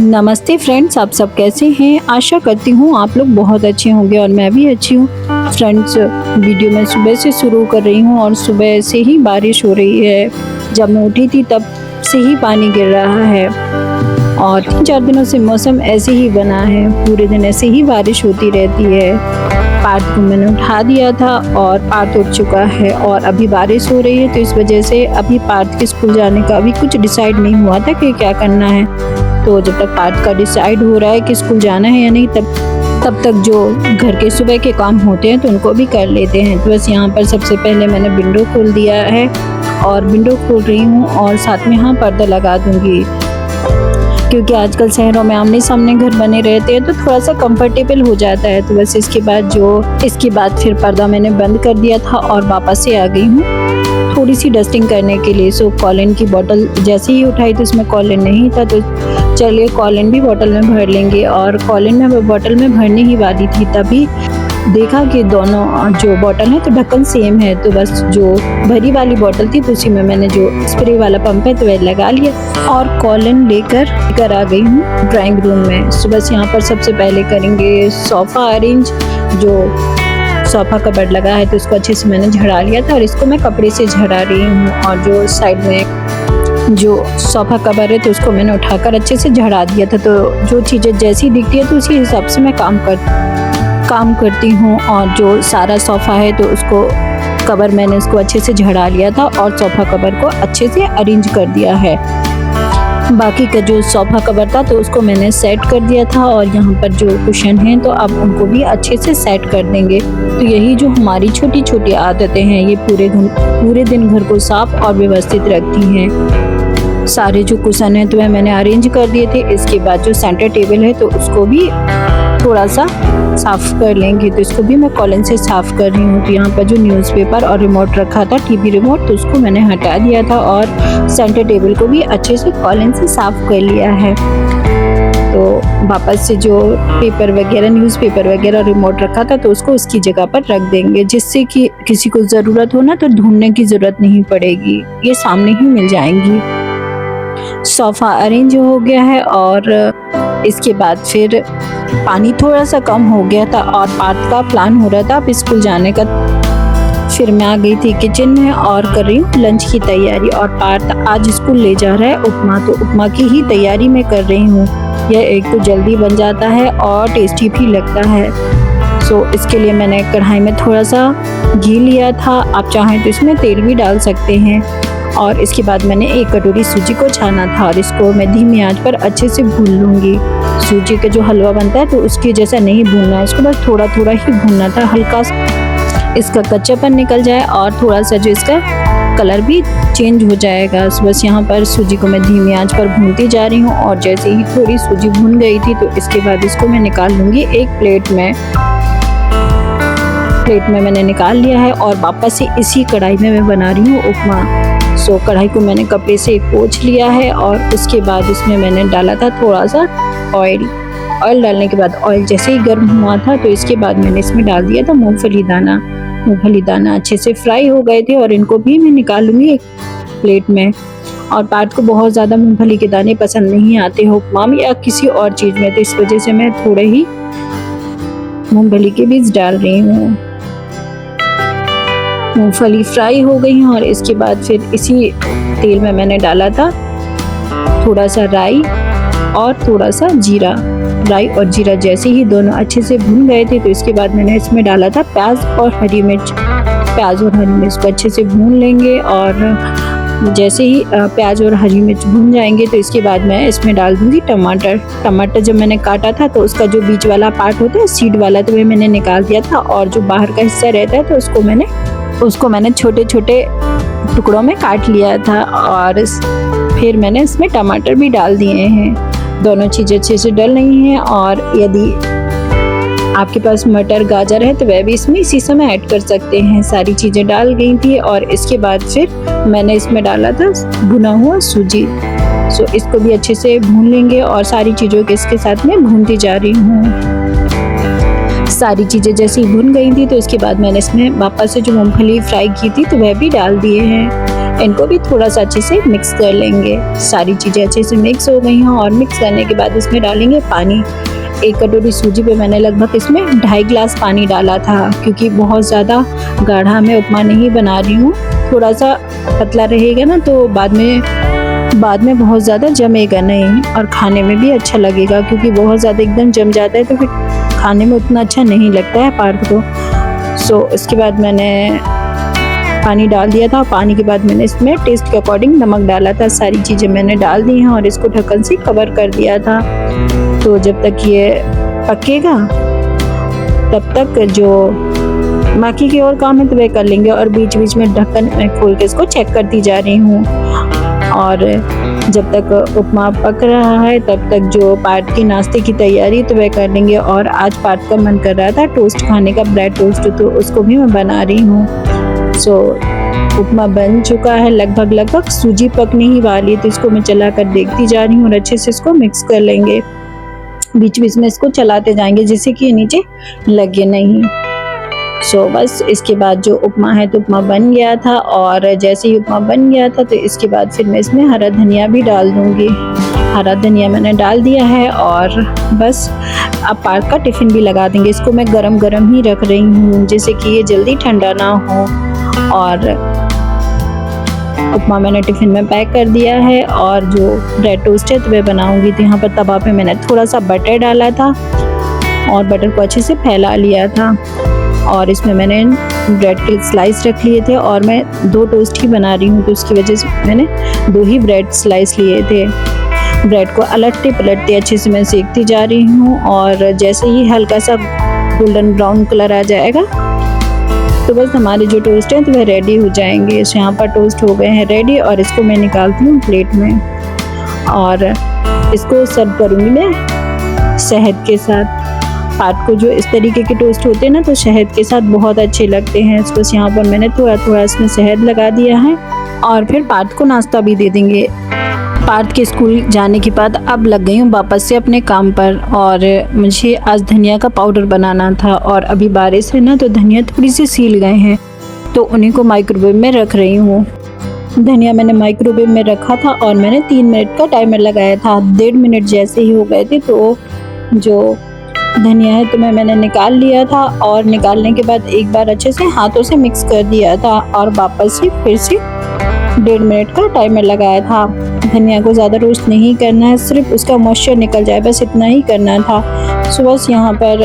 नमस्ते फ्रेंड्स, आप सब कैसे हैं। आशा करती हूँ आप लोग बहुत अच्छे होंगे और मैं भी अच्छी हूँ। फ्रेंड्स, वीडियो मैं सुबह से शुरू कर रही हूँ और सुबह से ही बारिश हो रही है। जब मैं उठी थी तब से ही पानी गिर रहा है और 3-4 दिनों से मौसम ऐसे ही बना है। पूरे दिन ऐसे ही बारिश होती रहती है। पार्थ को मैंने उठा दिया था और पार्थ उठ चुका है और अभी बारिश हो रही है, तो इस वजह से अभी पार्थ के स्कूल जाने का अभी कुछ डिसाइड नहीं हुआ था कि क्या करना है। तो जब तक पार्थ का डिसाइड हो रहा है कि स्कूल जाना है या नहीं, तब तक जो घर के सुबह के काम होते हैं तो उनको भी कर लेते हैं। तो बस यहाँ पर सबसे पहले मैंने विंडो खोल दिया है और विंडो खोल रही हूँ और साथ में यहाँ पर्दा लगा दूंगी, क्योंकि आजकल शहरों में आमने सामने घर बने रहते हैं तो थोड़ा सा कंफर्टेबल हो जाता है। तो बस इसके बाद फिर पर्दा मैंने बंद कर दिया था और वापस से आ गई हूँ थोड़ी सी डस्टिंग करने के लिए। सो कॉलिन की बोतल जैसे ही उठाई तो इसमें कॉलिन नहीं था, तो चलिए कॉलिन भी बोतल में भर लेंगे। और कॉलिन में बोतल में भरने ही वाली थी, तभी देखा कि दोनों जो बोतल है तो ढक्कन सेम है। तो बस जो भरी वाली बोतल थी तो उसी में मैंने जो स्प्रे वाला पंप है तो वह लगा लिया और कॉलिन लेकर आ गई हूँ ड्राइंग रूम में। सो बस यहाँ पर सबसे पहले करेंगे सोफ़ा अरेंज। जो सोफ़ा कबर्ड लगा है तो उसको अच्छे से मैंने झड़ा लिया था और इसको मैं कपड़े से झड़ा रही हूँ। और जो साइड में जो सोफ़ा कवर है तो उसको मैंने उठाकर अच्छे से झड़ा दिया था। तो जो चीज़ें जैसी दिखती है तो उसी हिसाब से मैं काम करती हूँ। और जो सारा सोफ़ा है तो उसको कवर मैंने उसको अच्छे से झड़ा लिया था और सोफ़ा कवर को अच्छे से अरेंज कर दिया है। बाकी का जो सोफ़ा कवर था तो उसको मैंने सेट कर दिया था और यहाँ पर जो कुशन हैं तो अब उनको भी अच्छे से सेट कर देंगे। तो यही जो हमारी छोटी छोटी आदतें हैं ये पूरे दिन घर को साफ और व्यवस्थित रखती हैं। सारे जो कुशन हैं तो वह मैंने अरेंज कर दिए थे। इसके बाद जो सेंटर टेबल है तो उसको भी थोड़ा सा साफ कर लेंगे, तो इसको भी मैं कॉलिन से साफ कर रही हूँ। तो यहाँ पर जो न्यूज़पेपर और रिमोट रखा था, टीवी रिमोट, तो उसको मैंने हटा दिया था और सेंटर टेबल को भी अच्छे से कॉलिन से साफ कर लिया है। तो वापस से जो पेपर वगैरह न्यूज़पेपर वगैरह रिमोट रखा था तो उसको उसकी जगह पर रख देंगे, जिससे कि किसी को ज़रूरत हो ना तो ढूंढने की ज़रूरत नहीं पड़ेगी, ये सामने ही मिल जाएंगी। सोफ़ा अरेंज हो गया है और इसके बाद फिर पानी थोड़ा सा कम हो गया था और पार्थ का प्लान हो रहा था अब स्कूल जाने का। फिर मैं आ गई थी किचन में और कर रही हूँ लंच की तैयारी। और पार्थ आज स्कूल ले जा रहा है उपमा, तो उपमा की ही तैयारी मैं कर रही हूँ। यह एक तो जल्दी बन जाता है और टेस्टी भी लगता है। सो इसके लिए मैंने कढ़ाई में थोड़ा सा घी लिया था, आप चाहें तो इसमें तेल भी डाल सकते हैं। और इसके बाद मैंने 1 कटोरी सूजी को छाना था और इसको मैं धीमी आंच पर अच्छे से भून लूँगी। सूजी का जो हलवा बनता है तो उसके जैसा नहीं भूनना है, इसको बस थोड़ा थोड़ा ही भूनना था, हल्का इसका कच्चापन निकल जाए और थोड़ा सा जो इसका कलर भी चेंज हो जाएगा। बस यहाँ पर सूजी को मैं धीमी आंच पर भूनती जा रही हूँ और जैसे ही थोड़ी सूजी भून गई थी तो इसके बाद इसको मैं निकाल लूँगी एक प्लेट में मैंने निकाल लिया है और वापस से इसी कढ़ाई में मैं बना रही हूँ उपमा। सो कढ़ाई को मैंने कपड़े से पोंछ लिया है और उसके बाद इसमें मैंने डाला था थोड़ा सा ऑयल डालने के बाद ऑयल जैसे ही गर्म हुआ था तो इसके बाद मैंने इसमें डाल दिया था मूंगफली दाना अच्छे से फ्राई हो गए थे और इनको भी मैं निकाल लूँगी एक प्लेट में। और पार्थ को बहुत ज़्यादा मूंगफली के दाने पसंद नहीं आते हैं उपमा में या किसी और चीज़ में, तो इस वजह से मैं थोड़े ही मूंगफली के बीज डाल रही हूँ। मूंगफली फ्राई हो गई हैं और इसके बाद फिर इसी तेल में मैंने डाला था थोड़ा सा राई और थोड़ा सा जीरा। राई और जीरा जैसे ही दोनों अच्छे से भून गए थे तो इसके बाद मैंने इसमें डाला था प्याज और हरी मिर्च को अच्छे से भून लेंगे। और जैसे ही प्याज और हरी मिर्च भून जाएंगे तो इसके बाद मैं इसमें डाल दूंगी टमाटर जब मैंने काटा था तो उसका जो बीच वाला पार्ट होता है सीड वाला तो वह मैंने निकाल दिया था और जो बाहर का हिस्सा रहता है तो उसको मैंने छोटे छोटे टुकड़ों में काट लिया था। और फिर मैंने इसमें टमाटर भी डाल दिए हैं। दोनों चीज़ें अच्छे से डल रही हैं और यदि आपके पास मटर गाजर है तो वह भी इसमें इसी समय ऐड कर सकते हैं। सारी चीज़ें डाल गई थी और इसके बाद फिर मैंने इसमें डाला था भुना हुआ सूजी। सो इसको भी अच्छे से भून लेंगे और सारी चीज़ों के इसके साथ में भूनती जा रही हूँ। सारी चीज़ें जैसे ही भुन गई थी तो इसके बाद मैंने इसमें वापस से जो मूंगफली फ्राई की थी तो वह भी डाल दिए हैं। इनको भी थोड़ा सा अच्छे से मिक्स कर लेंगे। सारी चीज़ें अच्छे से मिक्स हो गई हैं और मिक्स करने के बाद इसमें डालेंगे पानी। 1 कटोरी सूजी पे मैंने लगभग इसमें 2.5 गिलास पानी डाला था, क्योंकि बहुत ज़्यादा गाढ़ा मैं उपमा नहीं बना रही हूँ। थोड़ा सा पतला रहेगा ना तो बाद में बहुत ज़्यादा जमेगा नहीं और खाने में भी अच्छा लगेगा, क्योंकि बहुत ज़्यादा एकदम जम जाता है तो फिर खाने में उतना अच्छा नहीं लगता है पार्थ को। सो इसके बाद मैंने पानी डाल दिया था। पानी के बाद मैंने इसमें टेस्ट के अकॉर्डिंग नमक डाला था। सारी चीज़ें मैंने डाल दी हैं और इसको ढक्कन से कवर कर दिया था। तो जब तक ये पकेगा तब तक जो बाकी के और काम है तो वे कर लेंगे, और बीच बीच में ढक्कन मैं खोल के इसको चेक करती जा रही हूँ। और जब तक उपमा पक रहा है तब तक जो पार्थ की नाश्ते की तैयारी तो वह कर लेंगे। और आज पार्थ का मन कर रहा था टोस्ट खाने का, ब्रेड टोस्ट, तो उसको भी मैं बना रही हूँ। सो उपमा बन चुका है, लगभग सूजी पकने ही वाली, तो इसको मैं चला कर देखती जा रही हूँ और अच्छे से इसको मिक्स कर लेंगे। बीच बीच में इसको चलाते जाएंगे जिससे कि ये नीचे लगे नहीं। सो बस इसके बाद जो उपमा है तो उपमा बन गया था, और जैसे ही उपमा बन गया था तो इसके बाद फिर मैं इसमें हरा धनिया भी डाल दूंगी। हरा धनिया मैंने डाल दिया है और बस अब पार्थ का टिफ़िन भी लगा देंगे। इसको मैं गरम ही रख रही हूँ जिससे कि ये जल्दी ठंडा ना हो। और उपमा मैंने टिफ़िन में पैक कर दिया है, और जो ब्रेड टोस्ट है तो वह बनाऊंगी। तो यहाँ पर तवा पे मैंने थोड़ा सा बटर डाला था और बटर को अच्छे से फैला लिया था, और इसमें मैंने ब्रेड के स्लाइस रख लिए थे, और मैं 2 टोस्ट ही बना रही हूँ तो उसकी वजह से मैंने 2 ही ब्रेड स्लाइस लिए थे। ब्रेड को अलटते पलटते अच्छे से मैं सेकती जा रही हूँ, और जैसे ही हल्का सा गोल्डन ब्राउन कलर आ जाएगा तो बस हमारे जो टोस्ट हैं तो वह रेडी हो जाएंगे। यहाँ पर टोस्ट हो गए हैं रेडी, और इसको मैं निकालती हूँ प्लेट में और इसको सर्व करूँगी मैं शहद के साथ। पार्थ को जो इस तरीके के टोस्ट होते हैं ना तो शहद के साथ बहुत अच्छे लगते हैं। बस यहाँ पर मैंने थोड़ा इसमें शहद लगा दिया है, और फिर पार्थ को नाश्ता भी दे देंगे। पार्थ के स्कूल जाने के बाद अब लग गई हूँ वापस से अपने काम पर, और मुझे आज धनिया का पाउडर बनाना था, और अभी बारिश है ना तो धनिया थोड़ी सी सील गए हैं तो उन्हीं को माइक्रोवेव में रख रही हूँ। धनिया मैंने माइक्रोवेव में रखा था और मैंने 3 मिनट का टाइमर लगाया था। 1.5 मिनट जैसे ही हो गए थे तो जो धनिया है तो मैंने निकाल लिया था, और निकालने के बाद एक बार अच्छे से हाथों से मिक्स कर दिया था, और वापस से फिर से 1.5 मिनट का टाइमर लगाया था। धनिया को ज़्यादा रोस्ट नहीं करना है, सिर्फ उसका मॉइस्चर निकल जाए बस इतना ही करना था। सो बस यहाँ पर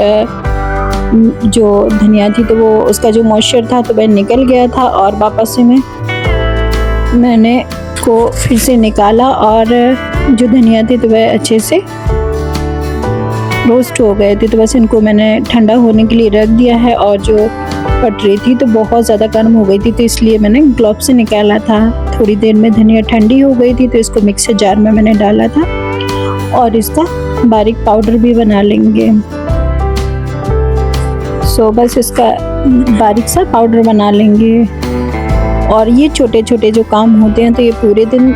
जो धनिया थी तो वो उसका जो मॉइस्चर था तो वह निकल गया था, और वापस से मैंने को फिर से निकाला, और जो धनिया थी तो वह अच्छे से रोस्ट हो गए थे। तो बस इनको मैंने ठंडा होने के लिए रख दिया है, और जो पटरी थी तो बहुत ज़्यादा गर्म हो गई थी तो इसलिए मैंने ग्लोव से निकाला था। थोड़ी देर में धनिया ठंडी हो गई थी तो इसको मिक्सर जार में मैंने डाला था, और इसका बारीक पाउडर भी बना लेंगे। सो बस इसका बारीक सा पाउडर बना लेंगे। और ये छोटे छोटे जो काम होते हैं तो ये पूरे दिन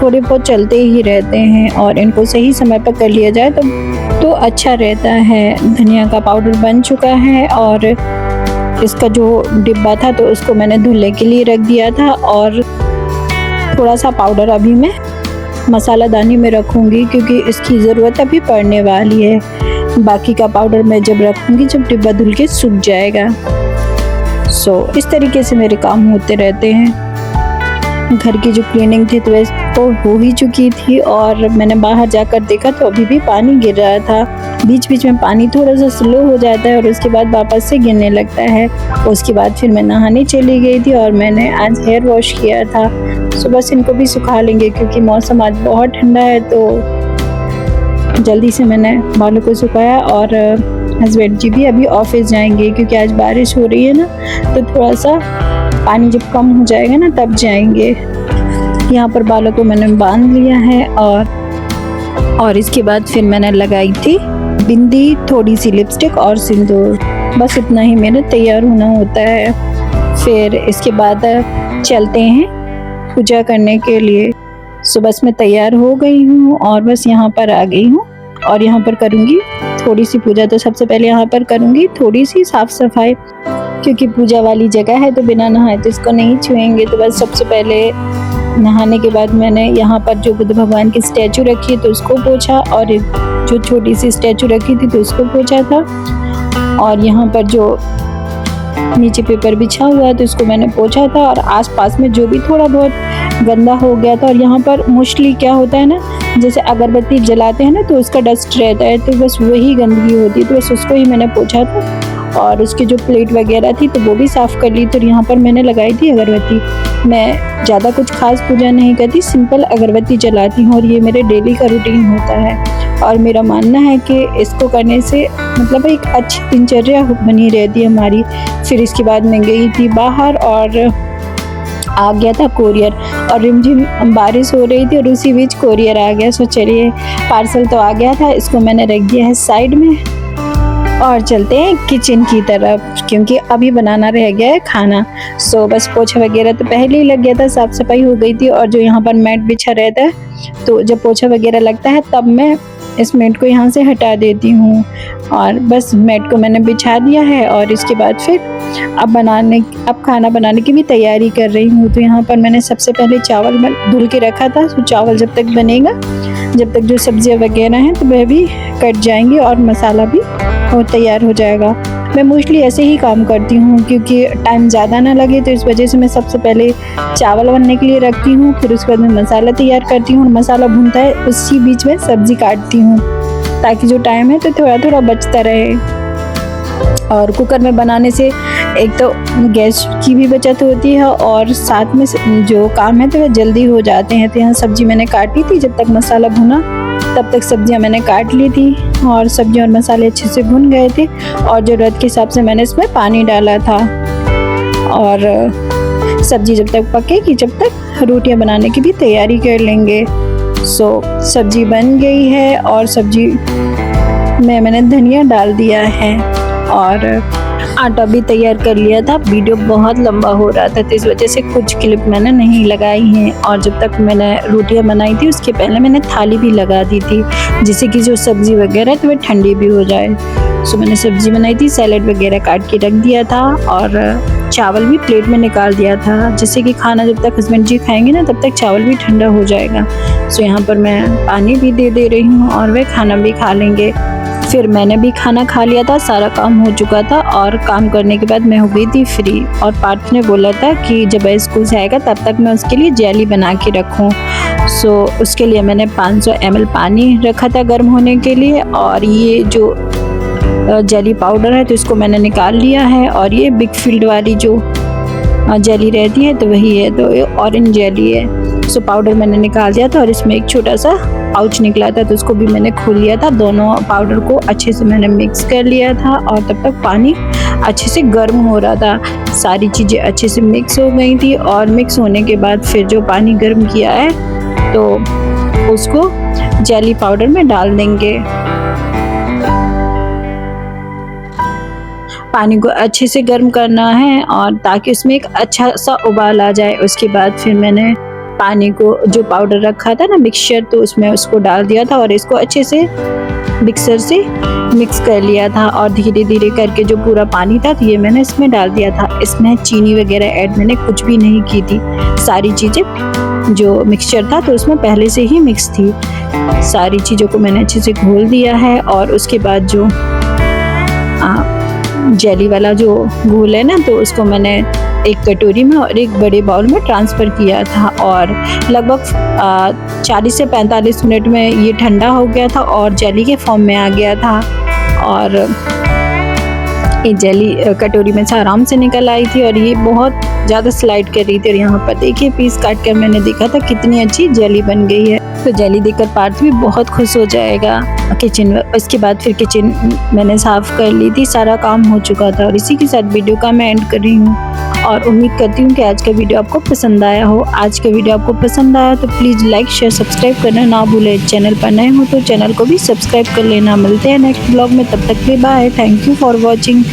थोड़े बहुत चलते ही रहते हैं, और इनको सही समय पर कर लिया जाए तो अच्छा रहता है। धनिया का पाउडर बन चुका है, और इसका जो डिब्बा था तो उसको मैंने धुलने के लिए रख दिया था, और थोड़ा सा पाउडर अभी मैं मसालादानी में रखूँगी क्योंकि इसकी ज़रूरत अभी पड़ने वाली है। बाकी का पाउडर मैं जब रखूँगी जब डिब्बा धुल के सूख जाएगा। सो इस तरीके से मेरे काम होते रहते हैं। घर की जो क्लीनिंग थी तो हो ही चुकी थी, और मैंने बाहर जाकर देखा तो अभी भी पानी गिर रहा था। बीच बीच में पानी थोड़ा सा स्लो हो जाता है और उसके बाद वापस से गिरने लगता है। उसके बाद फिर मैं नहाने चली गई थी, और मैंने आज हेयर वॉश किया था। सो बस इनको भी सुखा लेंगे क्योंकि मौसम आज बहुत ठंडा है, तो जल्दी से मैंने बालों को सुखाया। और हस्बैंड जी भी अभी ऑफिस जाएंगे क्योंकि आज बारिश हो रही है ना, तो थोड़ा सा पानी जब कम हो जाएगा ना तब जाएंगे। यहाँ पर बालों को मैंने बांध लिया है, और इसके बाद फिर मैंने लगाई थी बिंदी, थोड़ी सी लिपस्टिक और सिंदूर। बस इतना ही मेरा तैयार होना होता है। फिर इसके बाद चलते हैं पूजा करने के लिए। सो बस मैं तैयार हो गई हूँ और बस यहाँ पर आ गई हूँ, और यहाँ पर करूँगी थोड़ी सी पूजा। तो सबसे पहले यहाँ पर करूँगी थोड़ी सी साफ़ सफाई। क्योंकि पूजा वाली जगह है तो बिना नहाए तो इसको नहीं छुएंगे। तो बस सबसे पहले नहाने के बाद मैंने यहाँ पर जो बुद्ध भगवान की स्टैचू रखी है तो उसको पोंछा, और एक जो छोटी सी स्टैचू रखी थी तो उसको पोंछा था, और यहाँ पर जो नीचे पेपर बिछा हुआ है तो इसको मैंने पोंछा था, और आसपास में जो भी थोड़ा बहुत गंदा हो गया था। और यहाँ पर मोस्टली क्या होता है ना, जैसे अगरबत्ती जलाते हैं ना तो उसका डस्ट रहता है, तो बस वही गंदगी होती है, तो बस उसको ही मैंने पोंछा था। और उसकी जो प्लेट वगैरह थी तो वो भी साफ़ कर ली। तो यहाँ पर मैंने लगाई थी अगरबत्ती। मैं ज़्यादा कुछ खास पूजा नहीं करती, सिंपल अगरबत्ती जलाती हूँ, और ये मेरे डेली का रूटीन होता है। और मेरा मानना है कि इसको करने से मतलब एक अच्छी दिनचर्या बनी रहती है हमारी। फिर इसके बाद मैं गई थी बाहर और आ गया था कोरियर, और रिमझिम बारिश हो रही थी और उसी बीच कोरियर आ गया। सो चलिए, पार्सल तो आ गया था, इसको मैंने रख दिया है साइड में और चलते हैं किचन की तरफ, क्योंकि अभी बनाना रह गया है खाना। सो बस पोछा वगैरह तो पहले ही लग गया था, साफ़ सफाई हो गई थी। और जो यहाँ पर मैट बिछा रहता है तो जब पोछा वगैरह लगता है तब मैं इस मैट को यहाँ से हटा देती हूँ, और बस मैट को मैंने बिछा दिया है। और इसके बाद फिर अब खाना बनाने की भी तैयारी कर रही हूँ। तो यहाँ पर मैंने सबसे पहले चावल धुल के रखा था। तो चावल जब तक बनेगा, जब तक जो सब्जियाँ वगैरह हैं तो वह भी कट जाएंगी और मसाला भी तैयार हो जाएगा। मैं मोस्टली ऐसे ही काम करती हूँ क्योंकि टाइम ज़्यादा ना लगे, तो इस वजह से मैं सबसे पहले चावल बनने के लिए रखती हूँ, फिर उसके बाद मैं मसाला तैयार करती हूँ। मसाला भूनता है उसी बीच में सब्ज़ी काटती हूँ, ताकि जो टाइम है तो थोड़ा थोड़ा बचता रहे। और कुकर में बनाने से एक तो गैस की भी बचत होती है, और साथ में जो काम है तो वह जल्दी हो जाते हैं। तो यहाँ सब्ज़ी मैंने काटी थी, जब तक मसाला भुना तब तक सब्जियां मैंने काट ली थी, और सब्जी और मसाले अच्छे से भुन गए थे। और ज़रूरत के हिसाब से मैंने इसमें पानी डाला था। और सब्जी जब तक पकेगी, जब तक रोटियां बनाने की भी तैयारी कर लेंगे। सो सब्जी बन गई है, और सब्जी में मैंने धनिया डाल दिया है, और आटा भी तैयार कर लिया था। वीडियो बहुत लंबा हो रहा था तो इस वजह से कुछ क्लिप मैंने नहीं लगाई हैं। और जब तक मैंने रोटियां बनाई थी उसके पहले मैंने थाली भी लगा दी थी, जिससे कि जो सब्ज़ी वगैरह तो वह ठंडी भी हो जाए। सो मैंने सब्ज़ी बनाई थी, सैलेड वगैरह काट के रख दिया था, और चावल भी प्लेट में निकाल दिया था, जिससे कि खाना जब तक हस्बैंड जी खाएंगे ना तब तक चावल भी ठंडा हो जाएगा। सो यहाँ पर मैं पानी भी दे रही हूँ, और वे खाना भी खा लेंगे। फिर मैंने भी खाना खा लिया था, सारा काम हो चुका था, और काम करने के बाद मैं हो गई थी फ्री। और पार्थ ने बोला था कि जब वह स्कूल से आएगा तब तक मैं उसके लिए जेली बना के रखूँ। सो उसके लिए मैंने 500 ml पानी रखा था गर्म होने के लिए, और ये जो जेली पाउडर है तो इसको मैंने निकाल लिया है। और ये बिग फील्ड वाली जो जेली रहती है तो वही है, तो ये ऑरेंज जेली है। सो पाउडर मैंने निकाल दिया था, और इसमें एक छोटा सा पाउच निकला था तो उसको भी मैंने खोल लिया था। दोनों पाउडर को अच्छे से मैंने मिक्स कर लिया था, और तब तक पानी अच्छे से गर्म हो रहा था। सारी चीज़ें अच्छे से मिक्स हो गई थी, और मिक्स होने के बाद फिर जो पानी गर्म किया है तो उसको जेली पाउडर में डाल देंगे। पानी को अच्छे से गर्म करना है, और ताकि उसमें एक अच्छा सा उबाल आ जाए। उसके बाद फिर मैंने पानी को जो पाउडर रखा था ना मिक्सचर, तो उसमें उसको डाल दिया था, और इसको अच्छे से मिक्सर से मिक्स कर लिया था। और धीरे धीरे करके जो पूरा पानी था तो ये मैंने इसमें डाल दिया था। इसमें चीनी वगैरह ऐड मैंने कुछ भी नहीं की थी, सारी चीज़ें जो मिक्सचर था तो उसमें पहले से ही मिक्स थी। सारी चीज़ों को मैंने अच्छे से घोल दिया है, और उसके बाद जो जेली वाला जो घोल है ना तो उसको मैंने एक कटोरी में और एक बड़े बाउल में ट्रांसफ़र किया था, और लगभग 40 से 45 मिनट में ये ठंडा हो गया था और जेली के फॉर्म में आ गया था। और ये जेली कटोरी में से आराम से निकल आई थी, और ये बहुत ज़्यादा स्लाइड कर रही थी। और यहाँ पर देखिए पीस काट कर मैंने देखा था कितनी अच्छी जेली बन गई है। तो जेली देखकर पार्थ भी बहुत खुश हो जाएगा। किचन इसके बाद फिर किचन मैंने साफ़ कर ली थी, सारा काम हो चुका था। और इसी के साथ वीडियो का मैं एंड कर रही हूँ, और उम्मीद करती हूँ कि आज का वीडियो आपको पसंद आया हो। आज का वीडियो आपको पसंद आया तो प्लीज़ लाइक शेयर सब्सक्राइब करना ना भूलें। चैनल पर नए हो तो चैनल को भी सब्सक्राइब कर लेना। मिलते हैं नेक्स्ट ब्लॉग में, तब तक के bye. Thank you for watching.